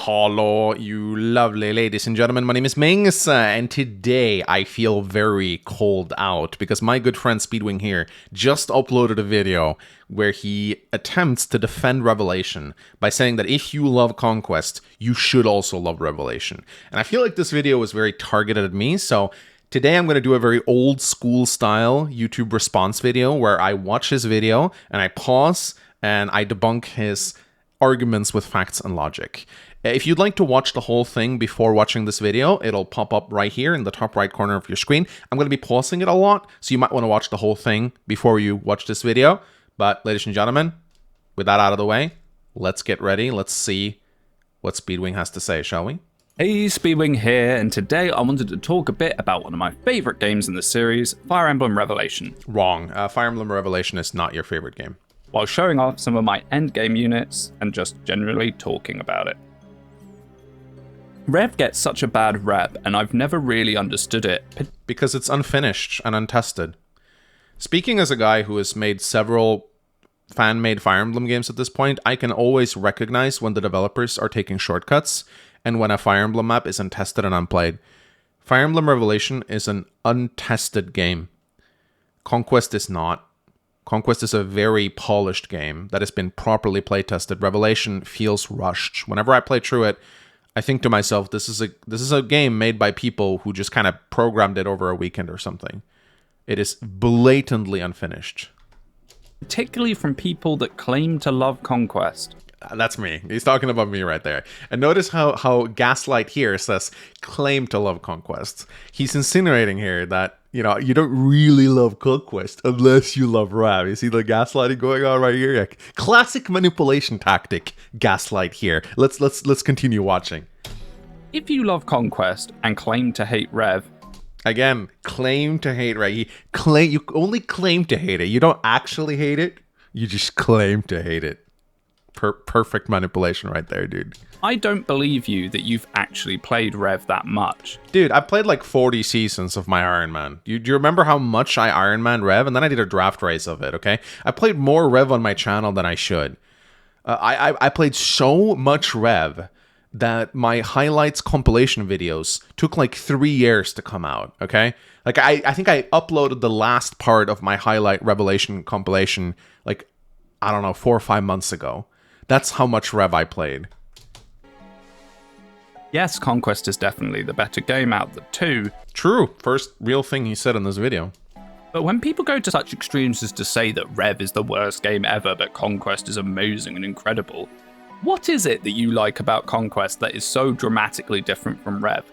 Hello, you lovely ladies and gentlemen. My name is Mings, and today I feel very called out because my good friend Speedwing here just uploaded a video where he attempts to defend Revelation by saying that if you love Conquest, you should also love Revelation. And I feel like this video is very targeted at me, so today I'm going to do a very old school style YouTube response video where I watch his video and I pause and I debunk his arguments with facts and logic. If you'd like to watch the whole thing before watching this video, it'll pop up right here in the top right corner of your screen. I'm going to be pausing it a lot, so you might want to watch the whole thing before you watch this video. But ladies and gentlemen, with that out of the way, let's get ready. Let's see what Speedwing has to say, shall we? Hey, Speedwing here, and today I wanted to talk a bit about one of my favorite games in the series, Fire Emblem Revelation. Wrong. Fire Emblem Revelation is not your favorite game. While showing off some of my endgame units and just generally talking about it. Rev gets such a bad rep, and I've never really understood it. Because it's unfinished and untested. Speaking as a guy who has made several fan-made Fire Emblem games at this point, I can always recognize when the developers are taking shortcuts and when a Fire Emblem map is untested and unplayed. Fire Emblem Revelation is an untested game. Conquest is not. Conquest is a very polished game that has been properly playtested. Revelation feels rushed. Whenever I play through it, I think to myself, this is a game made by people who just kind of programmed it over a weekend or something. It is blatantly unfinished. Particularly from people that claim to love Conquest. That's me. He's talking about me right there. And notice how Gaslight here says, claim to love Conquest. He's insinuating here that, you know, you don't really love Conquest unless you love Rev. You see the gaslighting going on right here? Classic manipulation tactic, Gaslight here. Let's continue watching. If you love Conquest and claim to hate Rev, again, claim to hate, right? You only claim to hate it. You don't actually hate it. You just claim to hate it. Perfect manipulation right there, dude. I don't believe you that you've actually played Rev that much. Dude, I played like 40 seasons of my Iron Man. Do you remember how much I Iron Man Rev? And then I did a draft race of it, okay? I played more Rev on my channel than I should. I played so much Rev that my highlights compilation videos took like 3 years to come out, okay? Like, I think I uploaded the last part of my highlight Revelation compilation, like, I don't know, 4 or 5 months ago. That's how much Rev I played. Yes, Conquest is definitely the better game out of the two. True. First real thing he said in this video. But when people go to such extremes as to say that Rev is the worst game ever, but Conquest is amazing and incredible, what is it that you like about Conquest that is so dramatically different from Rev?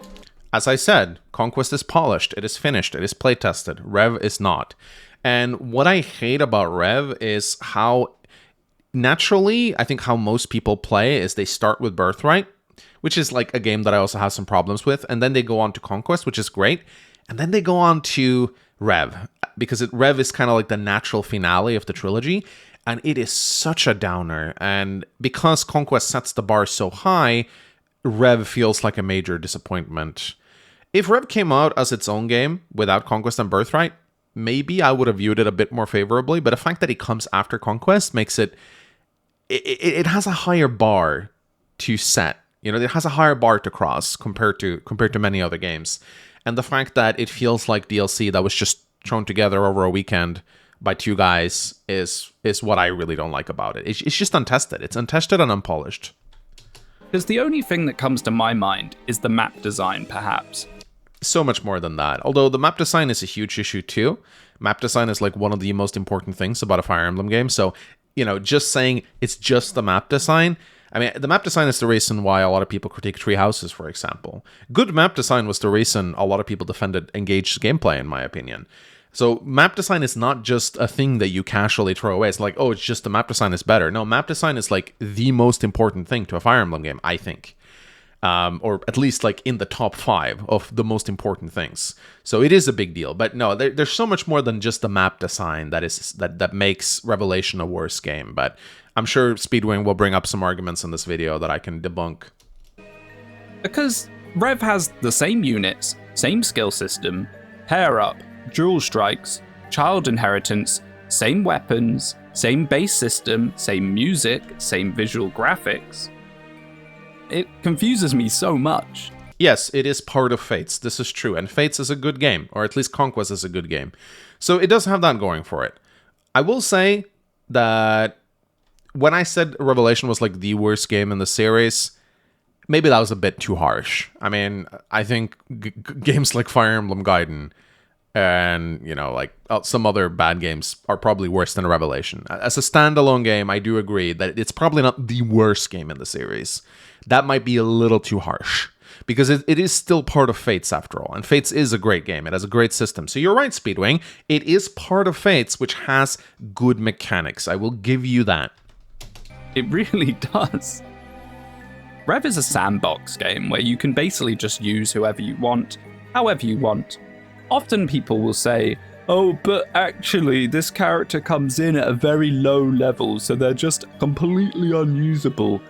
As I said, Conquest is polished, it is finished, it is playtested. Rev is not. And what I hate about Rev is how naturally, I think how most people play is they start with Birthright, which is like a game that I also have some problems with, and then they go on to Conquest, which is great, and then they go on to Rev, because Rev is kind of like the natural finale of the trilogy, and it is such a downer, and because Conquest sets the bar so high, Rev feels like a major disappointment. If Rev came out as its own game, without Conquest and Birthright, maybe I would have viewed it a bit more favorably, but the fact that it comes after Conquest makes it has a higher bar to set. You know, it has a higher bar to cross compared to many other games. And the fact that it feels like DLC that was just thrown together over a weekend by two guys is what I really don't like about it. It's just untested. It's untested and unpolished. Because the only thing that comes to my mind is the map design, perhaps. So much more than that. Although the map design is a huge issue too. Map design is like one of the most important things about a Fire Emblem game. So, you know, just saying it's just the map design. I mean, the map design is the reason why a lot of people critique Tree Houses, for example. Good map design was the reason a lot of people defended engaged gameplay, in my opinion. So map design is not just a thing that you casually throw away. It's like, oh, it's just the map design is better. No, map design is like the most important thing to a Fire Emblem game, I think. Or at least like in the top 5 of the most important things. So it is a big deal. But no, there's so much more than just the map design that makes Revelation a worse game. But I'm sure Speedwing will bring up some arguments in this video that I can debunk. Because Rev has the same units, same skill system, pair up, dual strikes, child inheritance, same weapons, same base system, same music, same visual graphics. It confuses me so much. Yes, it is part of Fates. This is true. And Fates is a good game, or at least Conquest is a good game. So it does have that going for it. I will say that when I said Revelation was like the worst game in the series, maybe that was a bit too harsh. I mean, I think games like Fire Emblem Gaiden and, like some other bad games are probably worse than Revelation. As a standalone game, I do agree that it's probably not the worst game in the series. That might be a little too harsh. Because it is still part of Fates after all. And Fates is a great game. It has a great system. So you're right, Speedwing. It is part of Fates, which has good mechanics. I will give you that. It really does. Rev is a sandbox game where you can basically just use whoever you want, however you want. Often people will say, oh, but actually this character comes in at a very low level, so they're just completely unusable.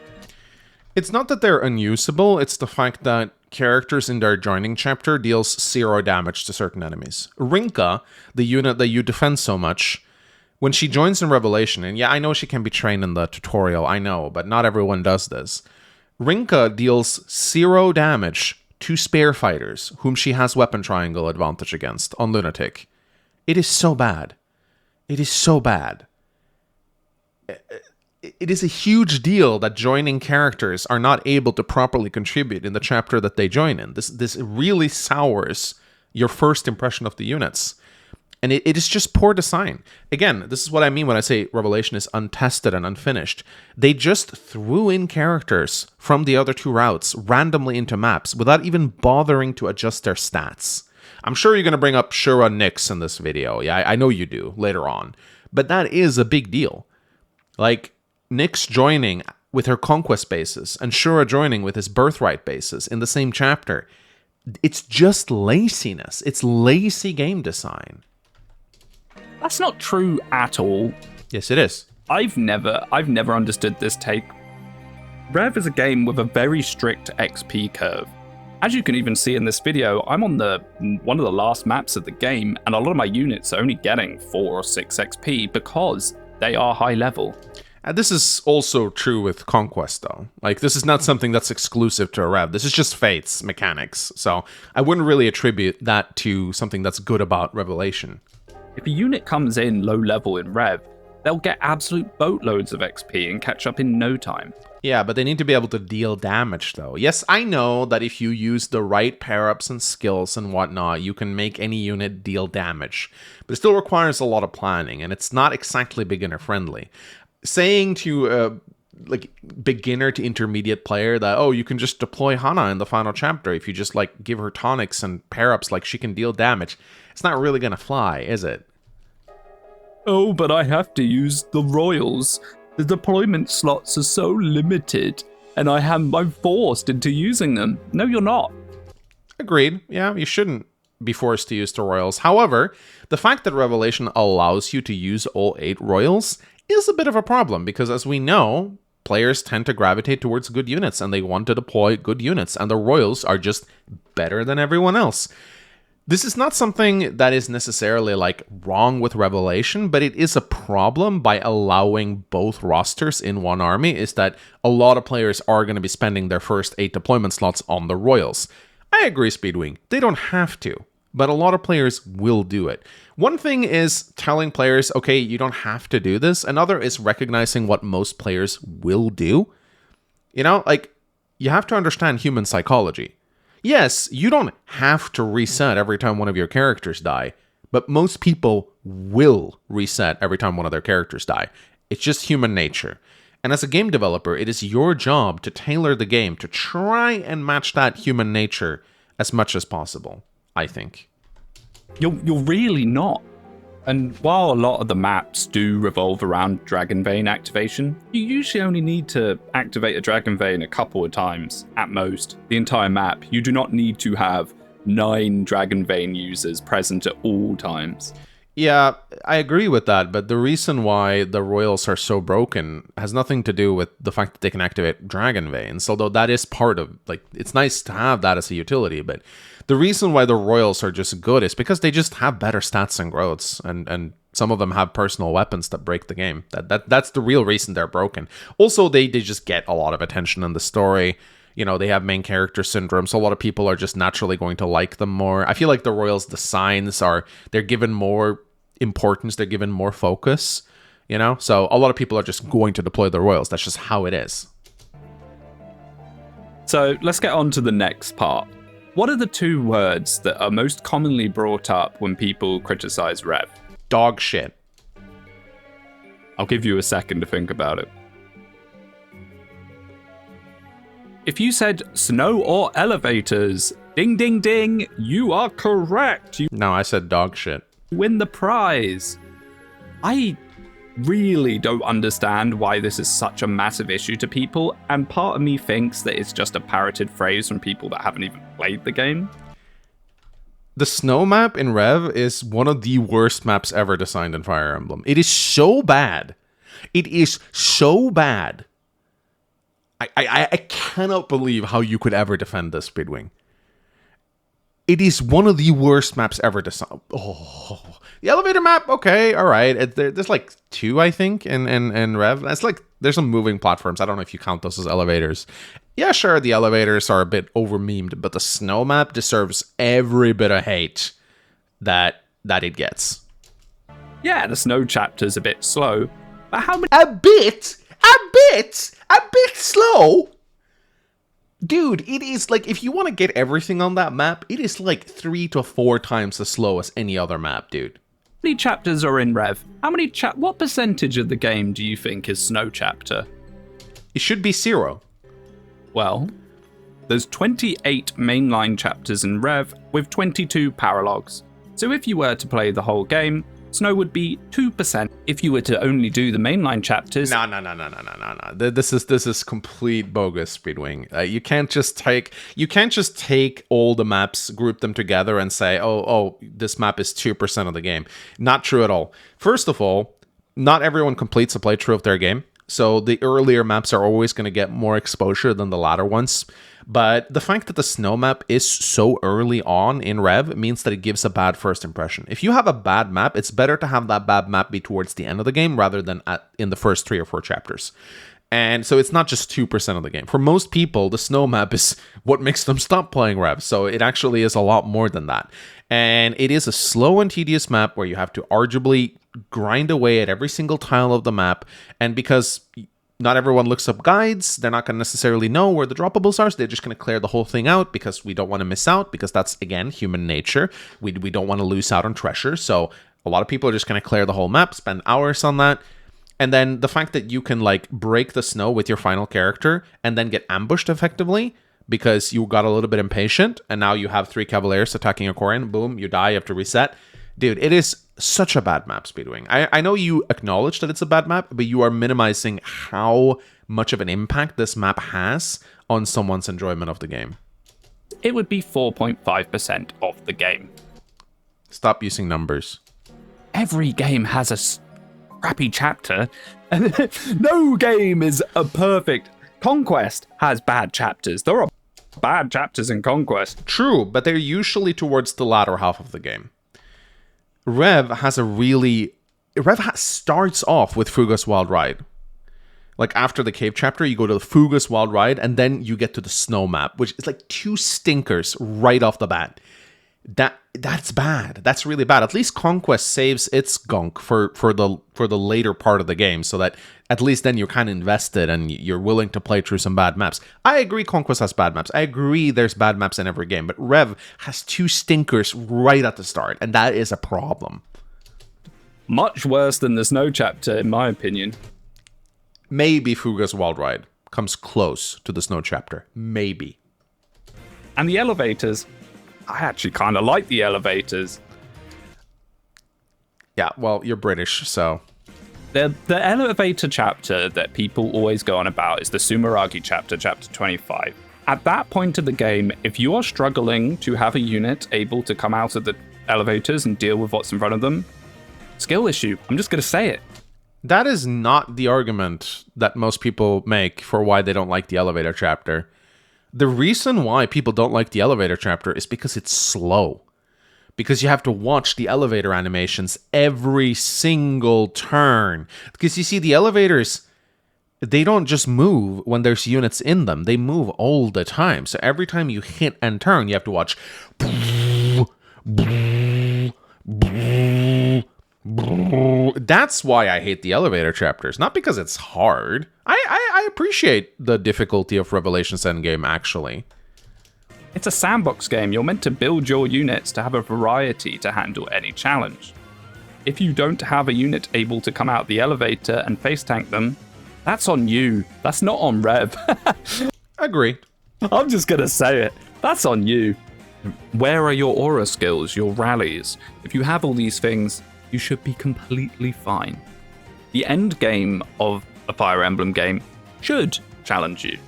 It's not that they're unusable, it's the fact that characters in their joining chapter deals 0 damage to certain enemies. Rinka, the unit that you defend so much, when she joins in Revelation, and yeah, I know she can be trained in the tutorial, I know, but not everyone does this. Rinka deals 0 damage to spear fighters, whom she has weapon triangle advantage against on Lunatic. It is so bad. It is so bad. It is a huge deal that joining characters are not able to properly contribute in the chapter that they join in. This really sours your first impression of the units. And it is just poor design. Again, this is what I mean when I say Revelation is untested and unfinished. They just threw in characters from the other 2 routes randomly into maps without even bothering to adjust their stats. I'm sure you're going to bring up Shura Nyx in this video. Yeah, I know you do later on. But that is a big deal. Like, Nyx joining with her conquest bases and Shura joining with his birthright bases in the same chapter. It's just laziness. It's lazy game design. That's not true at all. Yes, it is. I've never understood this take. Rev is a game with a very strict XP curve. As you can even see in this video, I'm on one of the last maps of the game, and a lot of my units are only getting 4 or 6 XP because they are high level. This is also true with Conquest, though. Like, this is not something that's exclusive to Rev. This is just Fate's mechanics. So I wouldn't really attribute that to something that's good about Revelation. If a unit comes in low level in Rev, they'll get absolute boatloads of XP and catch up in no time. Yeah, but they need to be able to deal damage, though. Yes, I know that if you use the right pair-ups and skills and whatnot, you can make any unit deal damage. But it still requires a lot of planning, and it's not exactly beginner-friendly. Saying to a beginner to intermediate player that, oh, you can just deploy Hana in the final chapter if you just give her tonics and pair-ups she can deal damage, it's not really going to fly, is it? Oh, but I have to use the royals. The deployment slots are so limited, and I'm forced into using them. No, you're not. Agreed. Yeah, you shouldn't be forced to use the royals. However, the fact that Revelation allows you to use all 8 royals is a bit of a problem, because as we know, players tend to gravitate towards good units, and they want to deploy good units, and the royals are just better than everyone else. This is not something that is necessarily wrong with Revelation, but it is a problem by allowing both rosters in one army, is that a lot of players are going to be spending their first 8 deployment slots on the royals. I agree, Speedwing. They don't have to, but a lot of players will do it. One thing is telling players, okay, you don't have to do this. Another is recognizing what most players will do. You have to understand human psychology. Yes, you don't have to reset every time one of your characters die, but most people will reset every time one of their characters die. It's just human nature. And as a game developer, it is your job to tailor the game to try and match that human nature as much as possible, I think. You're really not. And while a lot of the maps do revolve around Dragon Vein activation, you usually only need to activate a Dragon Vein a couple of times, at most. The entire map, you do not need to have 9 Dragon Vein users present at all times. Yeah, I agree with that, but the reason why the royals are so broken has nothing to do with the fact that they can activate Dragon Veins, although that is part of, it's nice to have that as a utility, but the reason why the royals are just good is because they just have better stats and growths, and some of them have personal weapons that break the game. That's the real reason they're broken. Also, they just get a lot of attention in the story. they have main character syndrome, so a lot of people are just naturally going to like them more. I feel like the Royals designs they're given more importance, they're given more focus, so a lot of people are just going to deploy the Royals. That's just how it is. So let's get on to the next part. What are the 2 words that are most commonly brought up when people criticize Rev? Dog shit. I'll give you a second to think about it. If you said snow or elevators, ding ding ding, you are correct. You No, I said dog shit. win the prize. I really don't understand why this is such a massive issue to people, and part of me thinks that it's just a parroted phrase from people that haven't even played the game. The snow map in Rev is one of the worst maps ever designed in Fire Emblem. It is so bad. It is so bad. I cannot believe how you could ever defend this, Speedwing. It is one of the worst maps ever designed. Oh, the elevator map, okay, all right. There's like 2, I think, in Rev. It's like there's some moving platforms. I don't know if you count those as elevators. Yeah, sure, the elevators are a bit over-memed, but the snow map deserves every bit of hate that it gets. Yeah, the snow chapter's a bit slow, but how many... A bit slow? Dude, it is like, if you want to get everything on that map, it is like 3 to 4 times as slow as any other map, dude. How many chapters are in Rev? What percentage of the game do you think is snow chapter? It should be 0. Well, there's 28 mainline chapters in Rev with 22 paralogs. So if you were to play the whole game, snow would be 2%. If you were to only do the mainline chapters... No. This is complete bogus, Speedwing. You can't just take all the maps, group them together, and say, oh, this map is 2% of the game. Not true at all. First of all, not everyone completes a playthrough of their game. So the earlier maps are always going to get more exposure than the latter ones. But the fact that the snow map is so early on in Rev means that it gives a bad first impression. If you have a bad map, it's better to have that bad map be towards the end of the game rather than in the first 3 or 4 chapters. And so it's not just 2% of the game. For most people, the snow map is what makes them stop playing Rev. So it actually is a lot more than that. And it is a slow and tedious map where you have to arduously grind away at every single tile of the map. And because not everyone looks up guides, they're not going to necessarily know where the droppables are, so they're just going to clear the whole thing out because we don't want to miss out, because that's, again, human nature. We don't want to lose out on treasure, so a lot of people are just going to clear the whole map, spend hours on that. And then the fact that you can, like, break the snow with your final character and then get ambushed effectively because you got a little bit impatient, and now you have 3 Cavaliers attacking a Korean, boom, you die, you have to reset. Dude, it is such a bad map, Speedwing. I know you acknowledge that it's a bad map, but you are minimizing how much of an impact this map has on someone's enjoyment of the game. It would be 4.5% of the game. Stop using numbers. Every game has a crappy chapter. No game is a perfect. Conquest has bad chapters. There are bad chapters in Conquest. True, but they're usually towards the latter half of the game. Rev starts off with Fuga's Wild Ride. Like, after the cave chapter, you go to the Fuga's Wild Ride, and then you get to the snow map, which is like 2 stinkers right off the bat. That's bad. That's really bad. At least Conquest saves its gunk for the later part of the game, so that at least then you're kind of invested and you're willing to play through some bad maps. I agree Conquest has bad maps. I agree there's bad maps in every game, but Rev has 2 stinkers right at the start, and that is a problem. Much worse than the snow chapter, in my opinion. Maybe Fuga's Wild Ride comes close to the snow chapter. Maybe. And the elevators, I actually kind of like the elevators. Yeah, well, you're British, so... The elevator chapter that people always go on about is the Sumeragi chapter, chapter 25. At that point of the game, if you are struggling to have a unit able to come out of the elevators and deal with what's in front of them, skill issue. I'm just going to say it. That is not the argument that most people make for why they don't like the elevator chapter. The reason why people don't like the elevator chapter is because it's slow. Because you have to watch the elevator animations every single turn. Because you see, the elevators, they don't just move when there's units in them. They move all the time. So every time you hit and turn, you have to watch. That's why I hate the elevator chapters. Not because it's hard. I appreciate the difficulty of Revelations Endgame, actually. It's a sandbox game. You're meant to build your units to have a variety to handle any challenge. If you don't have a unit able to come out the elevator and face tank them, that's on you. That's not on Rev. Agree. I'm just going to say it. That's on you. Where are your aura skills, your rallies? If you have all these things, you should be completely fine. The end game of a Fire Emblem game should challenge you.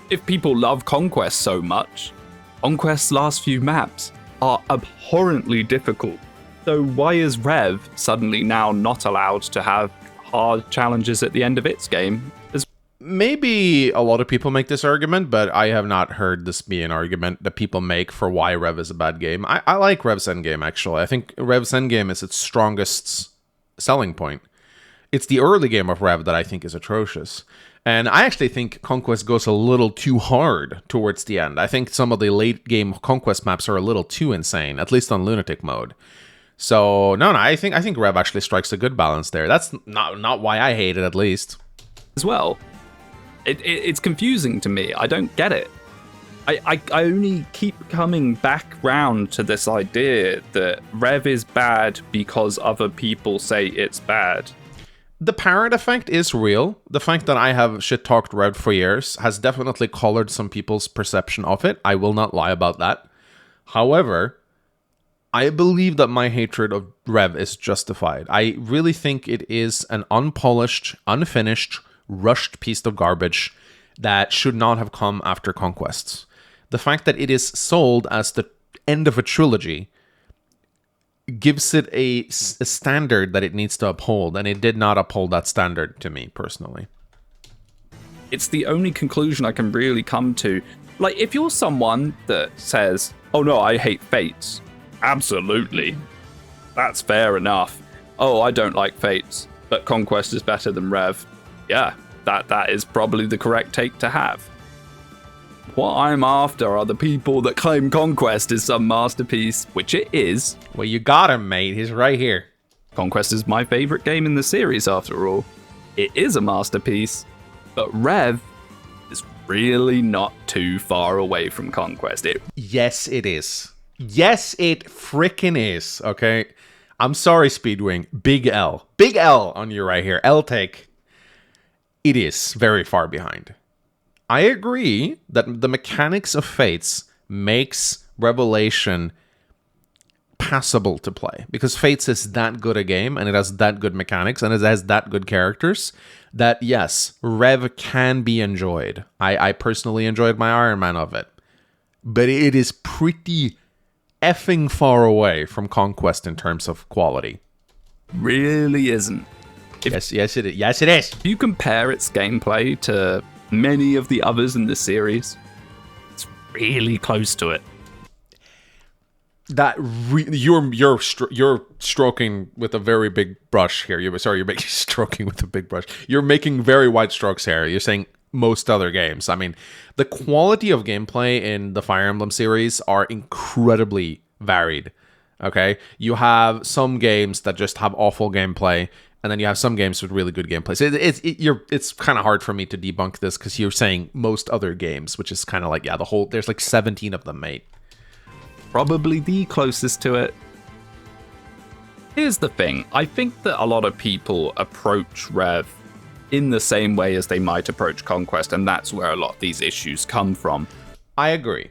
If people love Conquest so much, Conquest's last few maps are abhorrently difficult. So why is Rev suddenly now not allowed to have hard challenges at the end of its game? Maybe a lot of people make this argument, but I have not heard this be an argument that people make for why Rev is a bad game. I like Rev's Endgame, actually. I think Rev's Endgame is its strongest selling point. It's the early game of Rev that I think is atrocious. And I actually think Conquest goes a little too hard towards the end. I think some of the late game Conquest maps are a little too insane, at least on Lunatic mode. So, no, I think Rev actually strikes a good balance there. That's not why I hate it, at least. As well. It's confusing to me. I don't get it. I only keep coming back round to this idea that Rev is bad because other people say it's bad. The parrot effect is real. The fact that I have shit-talked Rev for years has definitely colored some people's perception of it. I will not lie about that. However, I believe that my hatred of Rev is justified. I really think it is an unpolished, unfinished, rushed piece of garbage that should not have come after Conquests. The fact that it is sold as the end of a trilogy gives it a standard that it needs to uphold, and it did not uphold that standard to me personally. It's the only conclusion I can really come to. Like, if you're someone that says, oh no, I hate Fates, absolutely, that's fair enough. Oh, I don't like Fates, but Conquest is better than Rev. Yeah, that is probably the correct take to have. What I'm after are the people that claim Conquest is some masterpiece, which it is. Well, you got him, mate. He's right here. Conquest is my favorite game in the series, after all. It is a masterpiece, but Rev is really not too far away from Conquest. Yes, it is. Yes, it frickin' is, okay? I'm sorry, Speedwing. Big L. Big L on you right here. L take. It is very far behind. I agree that the mechanics of Fates makes Revelation passable to play, because Fates is that good a game and it has that good mechanics and it has that good characters that, yes, Rev can be enjoyed. I personally enjoyed my Iron Man of it, but it is pretty effing far away from Conquest in terms of quality. Really isn't. Yes, it is. Yes, it is. If you compare its gameplay to many of the others in the series, it's really close to it. You're stroking with a very big brush here. You're stroking with a big brush. You're making very wide strokes here. You're saying most other games. I mean, the quality of gameplay in the Fire Emblem series are incredibly varied. Okay, you have some games that just have awful gameplay, and then you have some games with really good gameplay. So it's kind of hard for me to debunk this because you're saying most other games, which is kind of like, yeah, there's like 17 of them, mate. Probably the closest to it. Here's the thing. I think that a lot of people approach Rev in the same way as they might approach Conquest, and that's where a lot of these issues come from. I agree.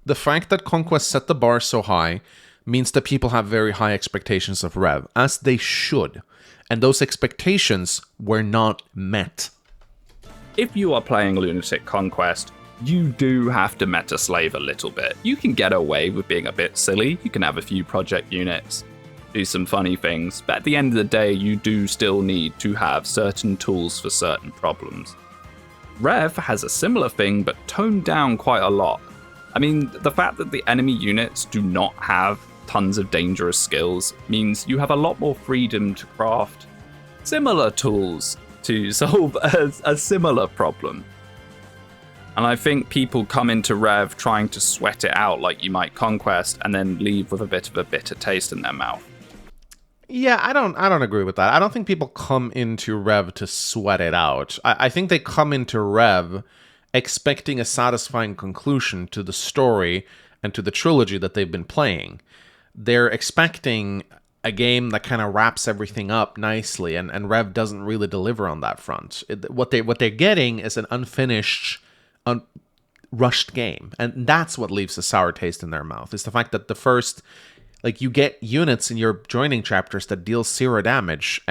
The fact that Conquest set the bar so high means that people have very high expectations of Rev, as they should. And those expectations were not met. If you are playing Lunatic Conquest, you do have to meta slave a little bit. You can get away with being a bit silly. You can have a few project units, do some funny things, but at the end of the day, you do still need to have certain tools for certain problems. Rev has a similar thing, but toned down quite a lot. I mean, the fact that the enemy units do not have tons of dangerous skills means you have a lot more freedom to craft similar tools to solve a similar problem. And I think people come into Rev trying to sweat it out like you might Conquest and then leave with a bit of a bitter taste in their mouth. Yeah, I don't agree with that. I don't think people come into Rev to sweat it out. I think they come into Rev expecting a satisfying conclusion to the story and to the trilogy that they've been playing. They're expecting a game that kind of wraps everything up nicely, and Rev doesn't really deliver on that front. What they're getting is an unfinished, rushed game, and that's what leaves a sour taste in their mouth. Is the fact that the first, like, you get units in your joining chapters that deal 0 damage,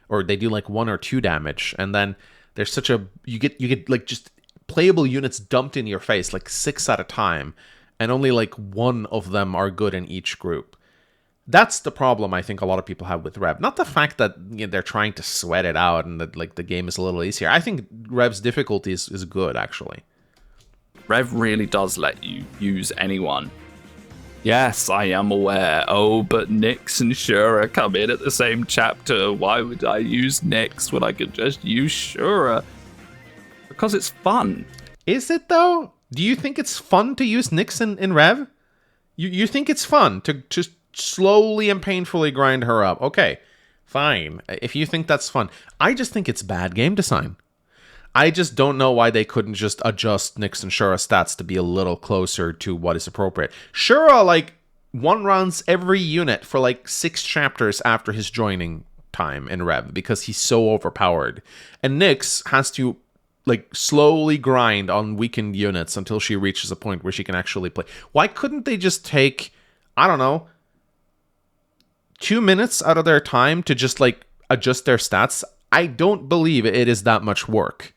or they do like 1 or 2 damage, and then there's such a you get like just playable units dumped in your face, like 6 at a time, and only like 1 of them are good in each group. That's the problem I think a lot of people have with Rev. Not the fact that, you know, they're trying to sweat it out and that like the game is a little easier. I think Rev's difficulty is good, actually. Rev really does let you use anyone. Yes, I am aware. Oh, but Nyx and Shura come in at the same chapter. Why would I use Nyx when I could just use Shura? Because it's fun. Is it, though? Do you think it's fun to use Nyx in Rev? You think it's fun to just slowly and painfully grind her up? Okay, fine. If you think that's fun. I just think it's bad game design. I just don't know why they couldn't just adjust Nyx and Shura's stats to be a little closer to what is appropriate. Shura, like, one-rounds every unit for, like, 6 chapters after his joining time in Rev because he's so overpowered. And Nyx has to, like, slowly grind on weakened units until she reaches a point where she can actually play. Why couldn't they just take, I don't know, 2 minutes out of their time to just, like, adjust their stats? I don't believe it is that much work.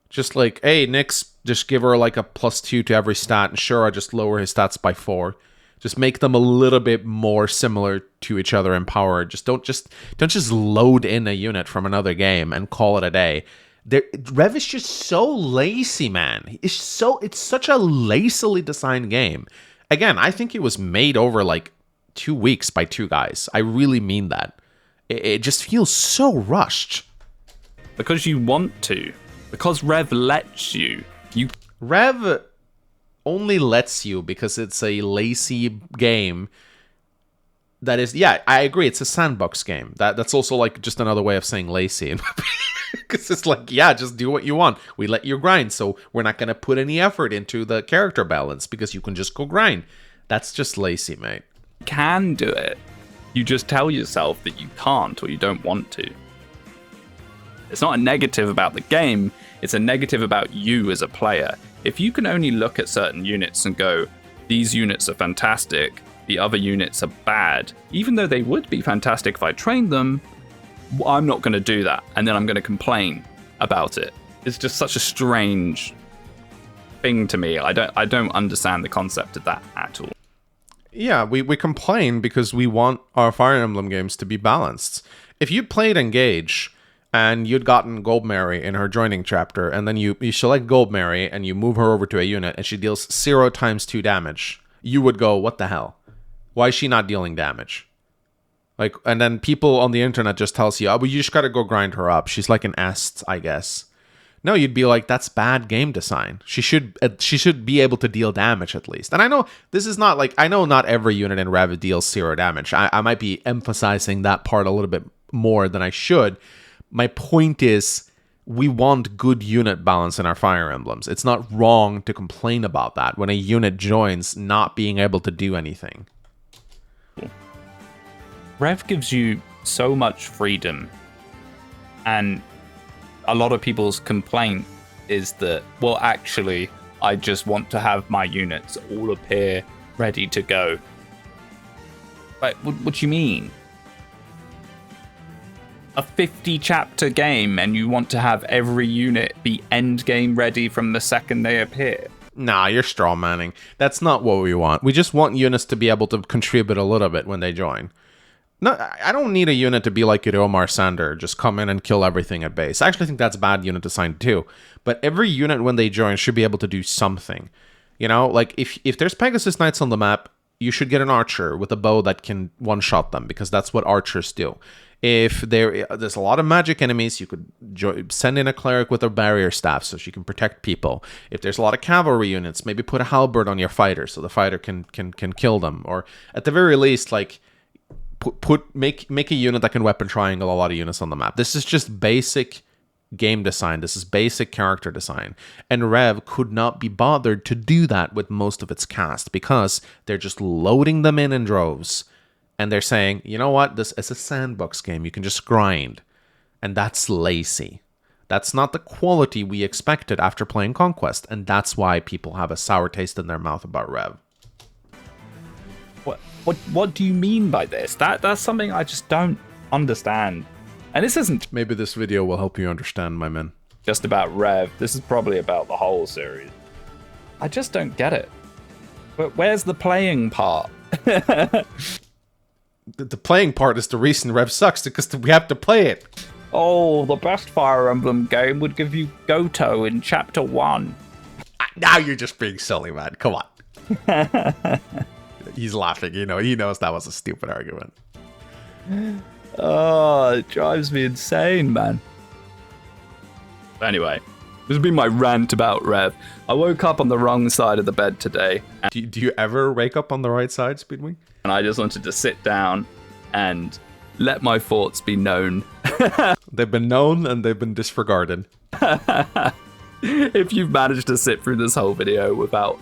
Just like, hey, Nyx, just give her like a +2 to every stat, and Shura just lower his stats by 4. Just make them a little bit more similar to each other in power. Don't just load in a unit from another game and call it a day. Rev is just so lazy, man. It's such a lazily designed game. Again, I think it was made over like 2 weeks by 2 guys. I really mean that. It just feels so rushed. Because you want to. Because Rev lets you. Rev only lets you because it's a lazy game. That is, yeah, I agree. It's a sandbox game. That's also like just another way of saying lazy. Because it's like, yeah, just do what you want. We let you grind, so we're not going to put any effort into the character balance because you can just go grind. That's just lazy, mate. You can do it. You just tell yourself that you can't or you don't want to. It's not a negative about the game, it's a negative about you as a player. If you can only look at certain units and go, these units are fantastic, the other units are bad, even though they would be fantastic if I trained them, I'm not going to do that, and then I'm going to complain about it. It's just such a strange thing to me. I don't understand the concept of that at all. Yeah, we complain because we want our Fire Emblem games to be balanced. If you played Engage and you'd gotten Goldmary in her joining chapter, and then you select Goldmary and you move her over to a unit and she deals 0 times 2 damage, you would go, what the hell? Why is she not dealing damage? Like, and then people on the internet just tells you, oh, but you just gotta go grind her up. She's like an est, I guess. No, you'd be like, that's bad game design. She should be able to deal damage at least. And I know this is not like, I know not every unit in Rev deals 0 damage. I might be emphasizing that part a little bit more than I should. My point is, we want good unit balance in our Fire Emblems. It's not wrong to complain about that when a unit joins not being able to do anything. Rev gives you so much freedom, and a lot of people's complaint is that, well, actually, I just want to have my units all appear ready to go. Like, what do you mean? A 50-chapter game, and you want to have every unit be endgame ready from the second they appear? Nah, you're straw manning. That's not what we want. We just want units to be able to contribute a little bit when they join. No, I don't need a unit to be like Omar Sander, just come in and kill everything at base. I actually think that's bad unit design too. But every unit when they join should be able to do something. You know, like if there's Pegasus Knights on the map, you should get an archer with a bow that can one-shot them, because that's what archers do. If there's a lot of magic enemies, you could send in a cleric with a barrier staff so she can protect people. If there's a lot of cavalry units, maybe put a halberd on your fighter so the fighter can kill them. Or at the very least, like make a unit that can weapon triangle a lot of units on the map. This is just basic game design. This is basic character design. And Rev could not be bothered to do that with most of its cast because they're just loading them in droves. And they're saying, you know what, this is a sandbox game. You can just grind. And that's lazy. That's not the quality we expected after playing Conquest. And that's why people have a sour taste in their mouth about Rev. What do you mean by this? That's something I just don't understand. And this isn't Maybe this video will help you understand, my man. just about Rev. This is probably about the whole series. I just don't get it. But where's the playing part? The playing part is the reason Rev sucks, because we have to play it. Oh, the best Fire Emblem game would give you Goto in Chapter 1. Now you're just being silly, man. Come on. He's laughing, you know. He knows that was a stupid argument. Oh, it drives me insane, man. Anyway, this has been my rant about Rev. I woke up on the wrong side of the bed today. Do you ever wake up on the right side, Speedwing? And I just wanted to sit down and let my thoughts be known. They've been known and they've been disregarded. If you've managed to sit through this whole video without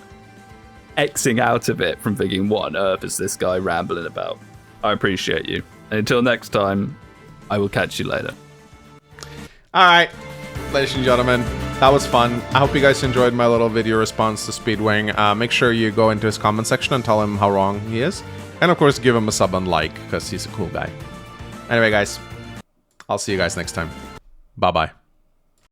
Xing out of it from thinking, what on earth is this guy rambling about? I appreciate you. And until next time, I will catch you later. All right, ladies and gentlemen, that was fun. I hope you guys enjoyed my little video response to Speedwing. Make sure you go into his comment section and tell him how wrong he is. And of course, give him a sub and like, because he's a cool guy. Anyway, guys, I'll see you guys next time. Bye-bye.